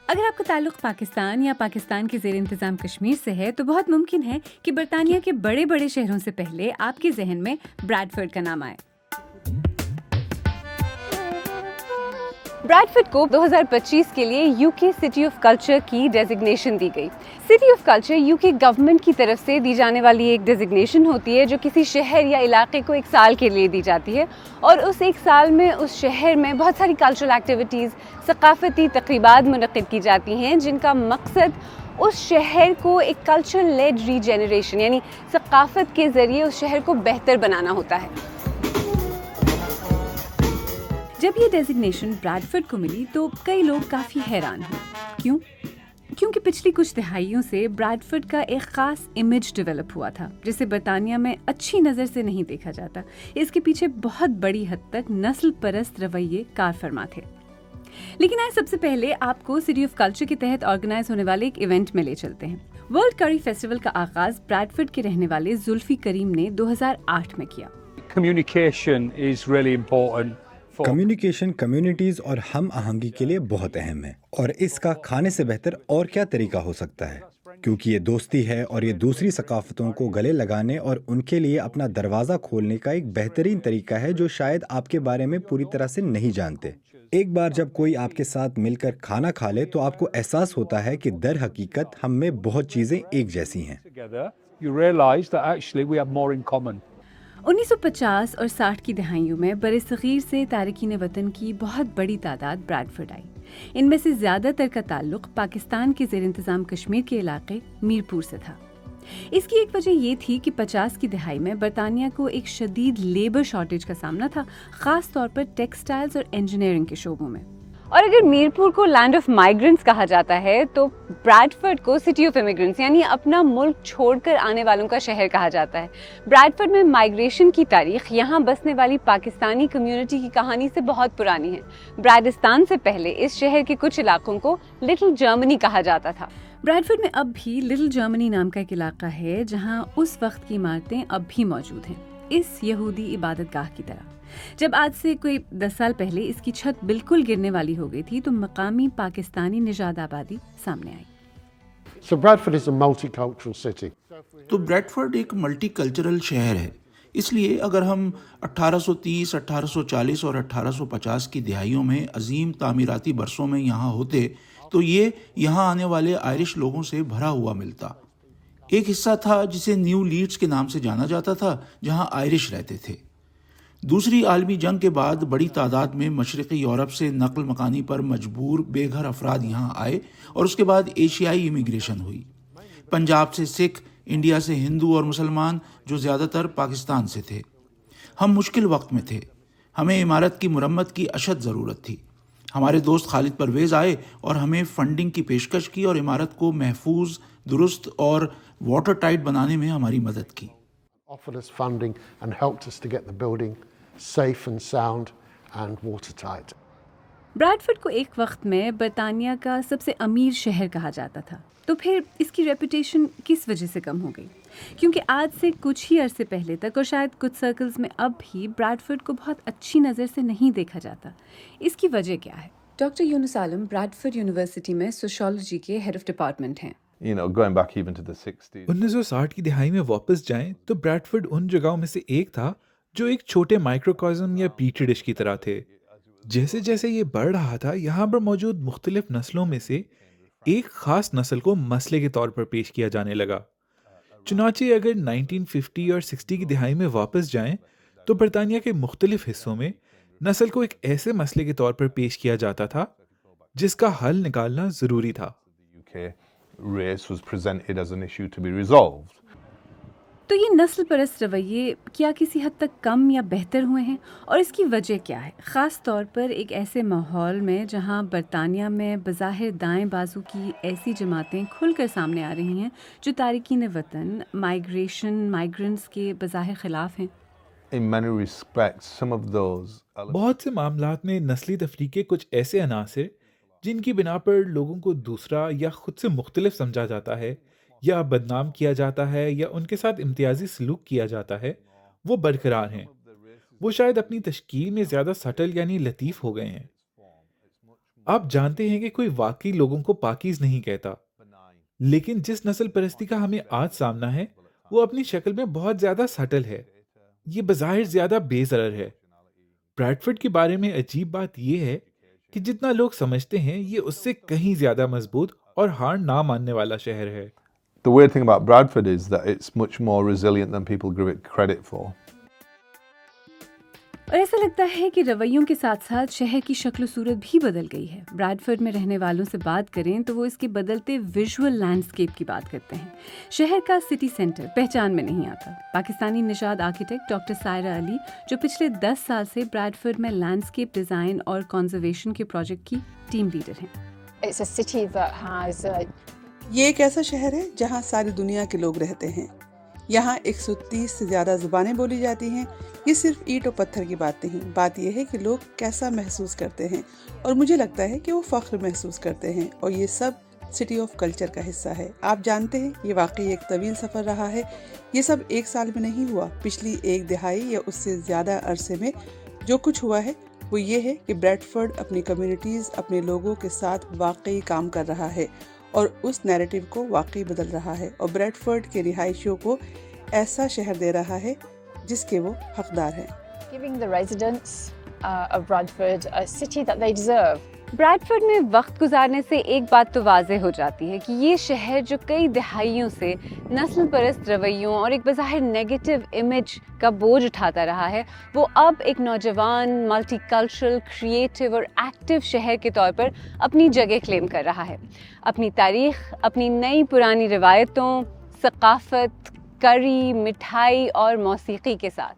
اگر آپ کا تعلق پاکستان یا پاکستان کے زیر انتظام کشمیر سے ہے تو بہت ممکن ہے کہ برطانیہ کے بڑے بڑے شہروں سے پہلے آپ کے ذہن میں بریڈفورڈ کا نام آئے۔ بریڈفورڈ کو 2025 کے لیے یو کے سٹی آف کلچر کی ڈیزگنیشن دی گئی۔ سٹی آف کلچر یو کے گورنمنٹ کی طرف سے دی جانے والی ایک ڈیزگنیشن ہوتی ہے جو کسی شہر یا علاقے کو 1 سال کے لیے دی جاتی ہے، اور اس 1 سال میں اس شہر میں بہت ساری کلچرل ایکٹیویٹیز، ثقافتی تقریبات منعقد کی جاتی ہیں جن کا مقصد اس شہر کو ایک کلچر لیڈ ری جنریشن یعنی ثقافت کے ذریعے اس شہر کو بہتر بنانا ہوتا ہے۔ جب یہ ڈیزگنیشن بریڈفورڈ کو ملی تو کئی لوگ کافی حیران ہوئے۔ کیونکہ پچھلی کچھ دہائیوں سے بریڈفورڈ کا ایک خاص امیج ڈیولپ ہوا تھا جسے برطانیہ میں اچھی نظر سے نہیں دیکھا جاتا۔ اس کے پیچھے بہت بڑی حد تک نسل پرست رویے کار فرما تھے۔ لیکن آج سب سے پہلے آپ کو سٹی آف کلچر کے تحت آرگنائز ہونے والے ایک ایونٹ میں لے چلتے ہیں۔ ورلڈ کری فیسٹیول کا آغاز بریڈفورڈ کے رہنے والے زلفی کریم نے 2008 میں کیا۔ Communication is really important. Communication communities اور ہم آہنگی کے لیے بہت اہم ہے، اور اس کا کھانے سے بہتر اور کیا طریقہ ہو سکتا ہے، کیونکہ یہ دوستی ہے اور یہ دوسری ثقافتوں کو گلے لگانے اور ان کے لیے اپنا دروازہ کھولنے کا ایک بہترین طریقہ ہے جو شاید آپ کے بارے میں پوری طرح سے نہیں جانتے۔ ایک بار جب کوئی آپ کے ساتھ مل کر کھانا کھا لے تو آپ کو احساس ہوتا ہے کہ در حقیقت ہم میں بہت چیزیں ایک جیسی ہیں۔ Together, you realize that actually we have more in common. 1950 اور 60 کی دہائیوں میں برصغیر سے تارکین وطن کی بہت بڑی تعداد بریڈفورڈ آئی۔ ان میں سے زیادہ تر کا تعلق پاکستان کے زیر انتظام کشمیر کے علاقے میرپور سے تھا۔ اس کی ایک وجہ یہ تھی کہ 50 کی دہائی میں برطانیہ کو ایک شدید لیبر شارٹیج کا سامنا تھا، خاص طور پر ٹیکسٹائلز اور انجینئرنگ کے شعبوں میں۔ اور اگر میرپور کو لینڈ آف مائیگرنٹس کہا جاتا ہے تو بریڈفورڈ کو سٹی آف امیگرنٹس یعنی اپنا ملک چھوڑ کر آنے والوں کا شہر کہا جاتا ہے۔ بریڈفورڈ میں مائیگریشن کی تاریخ یہاں بسنے والی پاکستانی کمیونٹی کی کہانی سے بہت پرانی ہے۔ بریڈستان سے پہلے اس شہر کے کچھ علاقوں کو لٹل جرمنی کہا جاتا تھا۔ بریڈفورڈ میں اب بھی لٹل جرمنی نام کا ایک علاقہ ہے جہاں اس وقت کی عمارتیں اب بھی موجود ہیں، اس یہودی عبادت گاہ کی طرح۔ جب آج سے کوئی 10 سال پہلے اس کی چھت بالکل گرنے والی ہو گئی تھی تو مقامی پاکستانی نژاد آبادی سامنے آئی۔ So Bradford is a multicultural city. تو بریڈفورڈ ایک ملٹی کلچرل شہر ہے، اس لیے اگر ہم 1830، 1840 اور 1850 کی دہائیوں میں عظیم تعمیراتی برسوں میں یہاں ہوتے تو یہ یہاں آنے والے آئرش لوگوں سے بھرا ہوا ملتا۔ ایک حصہ تھا جسے نیو لیڈز کے نام سے جانا جاتا تھا جہاں آئرش رہتے تھے۔ دوسری عالمی جنگ کے بعد بڑی تعداد میں مشرقی یورپ سے نقل مکانی پر مجبور بے گھر افراد یہاں آئے اور اس کے بعد ایشیائی امیگریشن ہوئی۔ پنجاب سے سکھ، انڈیا سے ہندو اور مسلمان جو زیادہ تر پاکستان سے تھے۔ ہم مشکل وقت میں تھے، ہمیں عمارت کی مرمت کی اشد ضرورت تھی۔ ہمارے دوست خالد پرویز آئے اور ہمیں فنڈنگ کی پیشکش کی اور عمارت کو محفوظ، درست اور واٹر ٹائٹ بنانے میں ہماری مدد کی۔ Offered us funding and helped us to get the building safe and sound and watertight. Bradford کو ایک وقت میں برطانیہ کا سب سے امیر شہر کہا جاتا تھا، تو پھر اس کی ریپوٹیشن کس وجہ سے کم ہو گئی؟ کیونکہ آج سے کچھ ہی عرصے پہلے تک اور شاید کچھ سرکلز میں اب بھی بریڈفورڈ کو بہت اچھی نظر سے نہیں دیکھا جاتا۔ اس کی وجہ کیا ہے؟ ڈاکٹر یونس عالم بریڈفورڈ یونیورسٹی میں سوشیولوجی کے ہیڈ آف ڈپارٹمنٹ ہیں۔ going back even to the 60s. 1960 کی دہائی میں واپس جائیں تو بریڈفورڈ ان جگہوں میں سے ایک تھا جو ایک چھوٹے مائکروکازم یا پیٹری ڈش کی طرح تھے۔ جیسے جیسے یہ بڑھ رہا تھا یہاں پر موجود مختلف نسلوں میں سے ایک خاص نسل کو مسئلے کے طور پر پیش کیا جانے لگا۔ چنانچہ اگر 1950 اور 60 کی دہائی میں واپس جائیں تو برطانیہ کے مختلف حصوں میں نسل کو ایک ایسے مسئلے کے طور پر پیش کیا جاتا تھا جس کا حل نکالنا ضروری تھا۔ UK race was presented as an issue to be resolved. تو یہ نسل پرست رویے کیا کسی حد تک کم یا بہتر ہوئے ہیں، اور اس کی وجہ کیا ہے، خاص طور پر ایک ایسے ماحول میں جہاں برطانیہ میں بظاہر دائیں بازو کی ایسی جماعتیں کھل کر سامنے آ رہی ہیں جو تارکین وطن، مائیگرنٹس کے بظاہر خلاف ہیں؟ In many respects, some of those بہت سے معاملات میں نسلی تفریقے کچھ ایسے عناصر جن کی بنا پر لوگوں کو دوسرا یا خود سے مختلف سمجھا جاتا ہے یا بدنام کیا جاتا ہے یا ان کے ساتھ امتیازی سلوک کیا جاتا ہے وہ برقرار ہیں۔ وہ شاید اپنی تشکیل میں زیادہ سٹل یعنی لطیف ہو گئے ہیں۔ آپ جانتے ہیں کہ کوئی واقعی لوگوں کو پاکیز نہیں کہتا، لیکن جس نسل پرستی کا ہمیں آج سامنا ہے وہ اپنی شکل میں بہت زیادہ سٹل ہے، یہ بظاہر زیادہ بے ضرر ہے۔ بریڈفورڈ کے بارے میں عجیب بات یہ ہے کہ جتنا لوگ سمجھتے ہیں یہ اس سے کہیں زیادہ مضبوط اور ہار نہ ماننے والا شہر ہے۔ The weird thing about Bradford is that it's much more resilient than people give it credit for. اور ایسا لگتا ہے کہ رویوں کے ساتھ ساتھ شہر کی شکل و صورت بھی بدل گئی ہے۔ براڈفورڈ میں رہنے والوں سے بات کریں تو وہ اس کے بدلتے ویژول لینڈسکیپ کی بات کرتے ہیں۔ شہر کا سٹی سینٹر پہچان میں نہیں آتا۔ پاکستانی نژاد آرکیٹیکٹ ڈاکٹر سائرہ علی، جو پچھلے 10 سال سے براڈفورڈ میں لینڈسکیپ ڈیزائن اور کنزرویشن کے پروجیکٹ کی ٹیم لیڈر ہیں۔ It's a city that has یہ ایک ایسا شہر ہے جہاں ساری دنیا کے لوگ رہتے ہیں۔ یہاں 130 سے زیادہ زبانیں بولی جاتی ہیں۔ یہ صرف اینٹ و پتھر کی بات نہیں، بات یہ ہے کہ لوگ کیسا محسوس کرتے ہیں، اور مجھے لگتا ہے کہ وہ فخر محسوس کرتے ہیں، اور یہ سب سٹی آف کلچر کا حصہ ہے۔ آپ جانتے ہیں یہ واقعی ایک طویل سفر رہا ہے، یہ سب ایک سال میں نہیں ہوا۔ پچھلی ایک دہائی یا اس سے زیادہ عرصے میں جو کچھ ہوا ہے وہ یہ ہے کہ بریڈفورڈ اپنی کمیونٹیز، اپنے لوگوں کے ساتھ واقعی کام کر رہا ہے اور اس نیریٹو کو واقعی بدل رہا ہے، اور بریڈفورڈ کے رہائشیوں کو ایسا شہر دے رہا ہے جس کے وہ حقدار ہیں۔ giving the residents of Bradford a city that they deserve. براڈفورڈ میں وقت گزارنے سے ایک بات تو واضح ہو جاتی ہے کہ یہ شہر جو کئی دہائیوں سے نسل پرست رویوں اور ایک بظاہر نیگیٹو امیج کا بوجھ اٹھاتا رہا ہے، وہ اب ایک نوجوان، ملٹی کلچرل، کریٹو اور ایکٹیو شہر کے طور پر اپنی جگہ کلیم کر رہا ہے، اپنی تاریخ، اپنی نئی پرانی روایتوں، ثقافت، کری، مٹھائی اور موسیقی کے ساتھ۔